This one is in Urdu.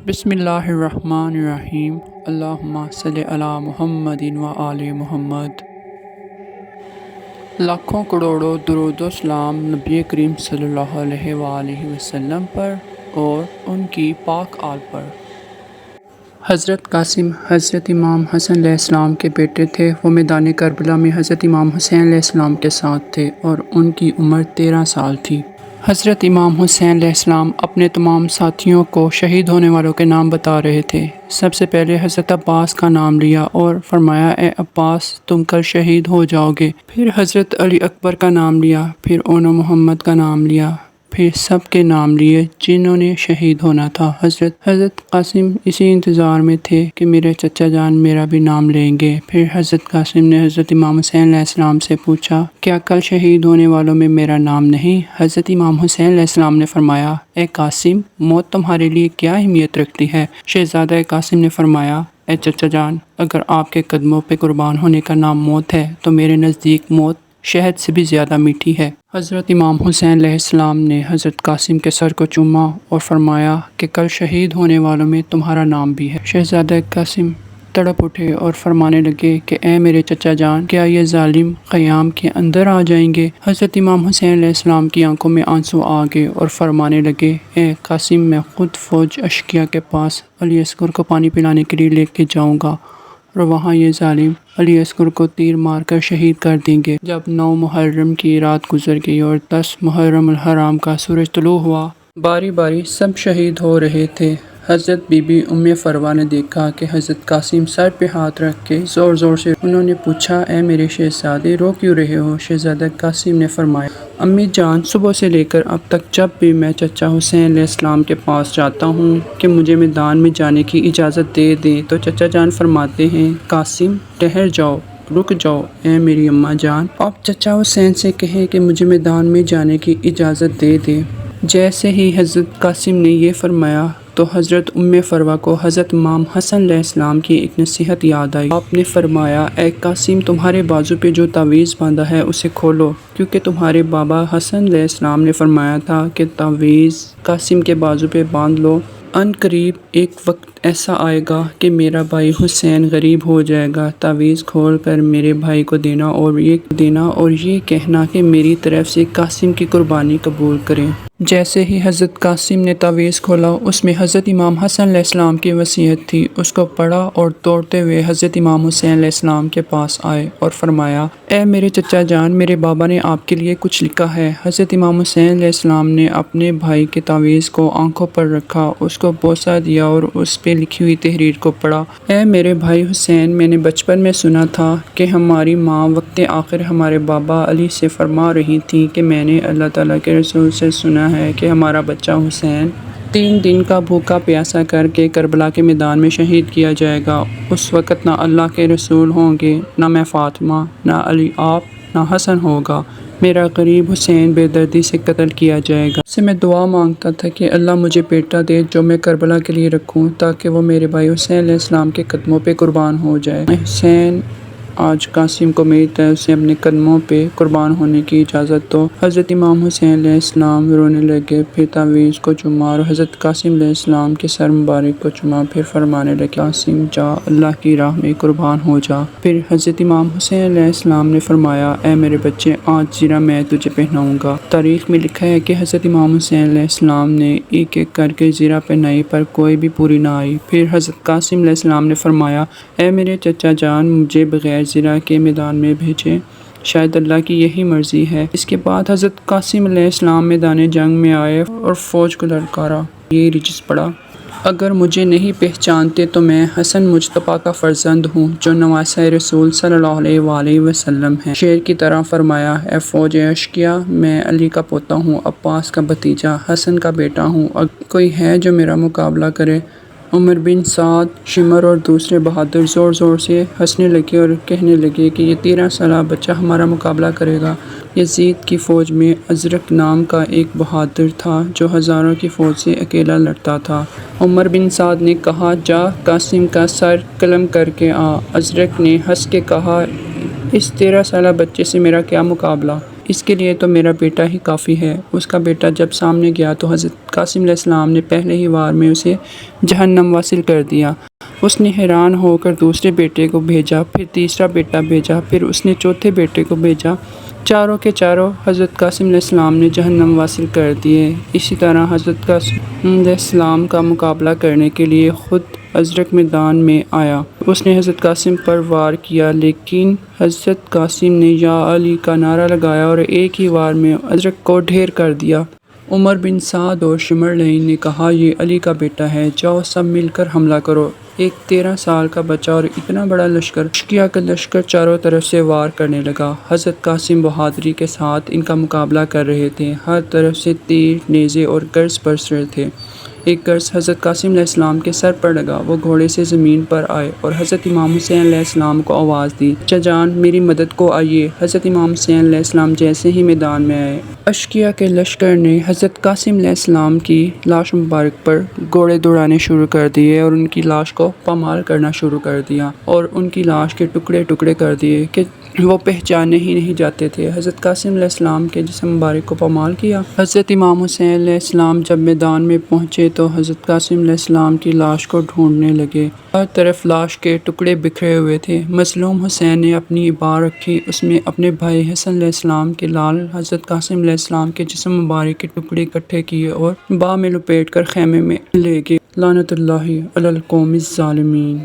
بسم اللہ الرحمن الرحیم۔ اللہم صلی علی محمد و آل محمد۔ لاکھوں کروڑوں درود و سلام نبی کریم صلی اللہ علیہ وآلہ وسلم پر اور ان کی پاک آل پر۔ حضرت قاسم حضرت امام حسن علیہ السلام کے بیٹے تھے۔ وہ میدان کربلا میں حضرت امام حسین علیہ السلام کے ساتھ تھے اور ان کی عمر 13 سال تھی۔ حضرت امام حسین علیہ السلام اپنے تمام ساتھیوں کو شہید ہونے والوں کے نام بتا رہے تھے۔ سب سے پہلے حضرت عباس کا نام لیا اور فرمایا، اے عباس، تم کل شہید ہو جاؤ گے۔ پھر حضرت علی اکبر کا نام لیا، پھر اونو محمد کا نام لیا، پھر سب کے نام لیے جنہوں نے شہید ہونا تھا۔ حضرت قاسم اسی انتظار میں تھے کہ میرے چچا جان میرا بھی نام لیں گے۔ پھر حضرت قاسم نے حضرت امام حسین علیہ السلام سے پوچھا، کیا کل شہید ہونے والوں میں میرا نام نہیں؟ حضرت امام حسین علیہ السلام نے فرمایا، اے قاسم، موت تمہارے لیے کیا اہمیت رکھتی ہے؟ شہزادہ قاسم نے فرمایا، اے چچا جان، اگر آپ کے قدموں پہ قربان ہونے کا نام موت ہے تو میرے نزدیک موت شہد سے بھی زیادہ میٹھی ہے۔ حضرت امام حسین علیہ السلام نے حضرت قاسم کے سر کو چوما اور فرمایا کہ کل شہید ہونے والوں میں تمہارا نام بھی ہے۔ شہزادہ قاسم تڑپ اٹھے اور فرمانے لگے کہ اے میرے چچا جان، کیا یہ ظالم خیام کے اندر آ جائیں گے؟ حضرت امام حسین علیہ السلام کی آنکھوں میں آنسو آ گئے اور فرمانے لگے، اے قاسم، میں خود فوج اشقیاء کے پاس علی اصغر کو پانی پلانے کے لیے لے کے جاؤں گا اور وہاں یہ ظالم علی اصغر کو تیر مار کر شہید کر دیں گے۔ جب 9 محرم کی رات گزر گئی اور 10 محرم الحرام کا سورج طلوع ہوا، باری باری سب شہید ہو رہے تھے۔ حضرت بی بی ام فروہ نے دیکھا کہ حضرت قاسم سر پہ ہاتھ رکھ کے زور زور سے انہوں نے پوچھا، اے میرے شہزادے، رو کیوں رہے ہو؟ شہزادہ قاسم نے فرمایا، امی جان، صبح سے لے کر اب تک جب بھی میں چچا حسین علیہ السلام کے پاس جاتا ہوں کہ مجھے میدان میں جانے کی اجازت دے دیں تو چچا جان فرماتے ہیں، قاسم ٹھہر جاؤ، رک جاؤ۔ اے میری اماں جان، آپ چچا حسین سے کہیں کہ مجھے میدان میں جانے کی اجازت دے دیں۔ جیسے ہی حضرت قاسم نے یہ فرمایا تو حضرت ام فروہ کو حضرت امام حسن علیہ السلام کی ایک نصیحت یاد آئی۔ آپ نے فرمایا، اے قاسم، تمہارے بازو پہ جو تعویذ باندھا ہے اسے کھولو، کیونکہ تمہارے بابا حسن علیہ السلام نے فرمایا تھا کہ تعویذ قاسم کے بازو پہ باندھ لو، ان قریب ایک وقت ایسا آئے گا کہ میرا بھائی حسین غریب ہو جائے گا۔ تعویذ کھول کر میرے بھائی کو دینا اور یہ کہنا کہ میری طرف سے قاسم کی قربانی قبول کریں۔ جیسے ہی حضرت قاسم نے تعویذ کھولا، اس میں حضرت امام حسن علیہ السلام کی وصیت تھی۔ اس کو پڑھا اور دوڑتے ہوئے حضرت امام حسین علیہ السلام کے پاس آئے اور فرمایا، اے میرے چچا جان، میرے بابا نے آپ کے لیے کچھ لکھا ہے۔ حضرت امام حسین علیہ السلام نے اپنے بھائی کے تعویذ کو آنکھوں پر رکھا، اس کو بوسہ دیا اور اس پہ لکھی ہوئی تحریر کو پڑھا۔ اے میرے بھائی حسین، میں نے بچپن میں سنا تھا کہ ہماری ماں وقت آخر ہمارے بابا علی سے فرما رہی تھی کہ میں نے اللہ تعالیٰ کے رسول سے سنا ہے کہ ہمارا بچہ حسین 3 دن کا بھوکا پیاسا کر کے کربلا کے میدان میں شہید کیا جائے گا۔ اس وقت نہ اللہ کے رسول ہوں گے، نہ میں فاطمہ، نہ علی آپ، نہ حسن ہوگا۔ میرا غریب حسین بے دردی سے قتل کیا جائے گا۔ سے میں دعا مانگتا تھا کہ اللہ مجھے بیٹا دے جو میں کربلا کے لیے رکھوں تاکہ وہ میرے بھائی حسین علیہ السلام کے قدموں پہ قربان ہو جائے۔ حسین، آج قاسم کو میری طرف سے اپنے قدموں پہ قربان ہونے کی اجازت دو۔ حضرت امام حسین علیہ السلام رونے لگے، پھر تعویذ کو چوما اور حضرت قاسم علیہ السلام کے سر مبارک کو چوما، پھر فرمانے لگے، قاسم جا، اللہ کی راہ میں قربان ہو جا۔ پھر حضرت امام حسین علیہ السلام نے فرمایا، اے میرے بچے، آج زرہ میں تجھے پہناؤں گا۔ تاریخ میں لکھا ہے کہ حضرت امام حسین علیہ السلام نے ایک ایک کر کے زرہ پہنائی پر کوئی بھی پوری نہ آئی۔ پھر حضرت قاسم علیہ السلام نے فرمایا، اے میرے چچا جان، مجھے بغیر زرہ کے میدان میں بھیجیں، شاید اللہ کی یہی مرضی ہے۔ اس کے بعد حضرت قاسم علیہ السلام میدان جنگ میں آئے اور فوج کو للکارا۔ یہ رجز پڑا، اگر مجھے نہیں پہچانتے تو میں حسن مجتبیٰ کا فرزند ہوں جو نواسہ رسول صلی اللہ علیہ وآلہ وسلم ہے۔ شیر کی طرح فرمایا، اے فوج اشقیاء، میں علی کا پوتا ہوں، عباس کا بھتیجا، حسن کا بیٹا ہوں، اگر کوئی ہے جو میرا مقابلہ کرے۔ عمر بن سعد، شمر اور دوسرے بہادر زور زور سے ہنسنے لگے اور کہنے لگے کہ یہ 13 سالہ بچہ ہمارا مقابلہ کرے گا۔ یزید کی فوج میں ازرق نام کا ایک بہادر تھا جو ہزاروں کی فوج سے اکیلا لڑتا تھا۔ عمر بن سعد نے کہا، جا قاسم کا سر قلم کر کے آ۔ ازرق نے ہنس کے کہا، اس 13 سالہ بچے سے میرا کیا مقابلہ؟ اس کے لیے تو میرا بیٹا ہی کافی ہے۔ اس کا بیٹا جب سامنے گیا تو حضرت قاسم علیہ السلام نے پہلے ہی وار میں اسے جہنم واصل کر دیا۔ اس نے حیران ہو کر دوسرے بیٹے کو بھیجا، پھر تیسرا بیٹا بھیجا، پھر اس نے چوتھے بیٹے کو بھیجا۔ چاروں کے چاروں حضرت قاسم علیہ السلام نے جہنم واصل کر دیے۔ اسی طرح حضرت قاسم علیہ السلام کا مقابلہ کرنے کے لیے خود ازرق میدان میں آیا۔ اس نے حضرت قاسم پر وار کیا، لیکن حضرت قاسم نے یا علی کا نعرہ لگایا اور ایک ہی وار میں ازرق کو ڈھیر کر دیا۔ عمر بن سعد اور شمرلین نے کہا، یہ علی کا بیٹا ہے، جاؤ سب مل کر حملہ کرو۔ ایک 13 سال کا بچہ اور اتنا بڑا لشکر، اشقیاء کا لشکر چاروں طرف سے وار کرنے لگا۔ حضرت قاسم بہادری کے ساتھ ان کا مقابلہ کر رہے تھے۔ ہر طرف سے تیر، نیزے اور گرز برس رہے تھے۔ ایک گرز حضرت قاسم علیہ السلام کے سر پر لگا۔ وہ گھوڑے سے زمین پر آئے اور حضرت امام حسین علیہ السلام کو آواز دی، چچا جان میری مدد کو آئیے۔ حضرت امام حسین علیہ السلام جیسے ہی میدان میں آئے، اشقیاء کے لشکر نے حضرت قاسم علیہ السلام کی لاش مبارک پر گھوڑے دوڑانے شروع کر دیے اور ان کی لاش کو پامال کرنا شروع کر دیا اور ان کی لاش کے ٹکڑے ٹکڑے کر دیے کہ وہ پہچانے ہی نہیں جاتے تھے۔ حضرت قاسم علیہ السلام کے جسم مبارک کو پامال کیا۔ حضرت امام حسین علیہ السلام جب میدان میں پہنچے تو حضرت قاسم علیہ السلام کی لاش کو ڈھونڈنے لگے۔ ہر طرف لاش کے ٹکڑے بکھرے ہوئے تھے۔ مظلوم حسین نے اپنی بار رکھی، اس میں اپنے بھائی حسن علیہ السلام کے لال حضرت قاسم علیہ السلام کے جسم مبارک کے ٹکڑے اکٹھے کیے اور باہ میں لپیٹ کر خیمے میں لے گئے۔ لعنت اللہ علی القوم الظالمین۔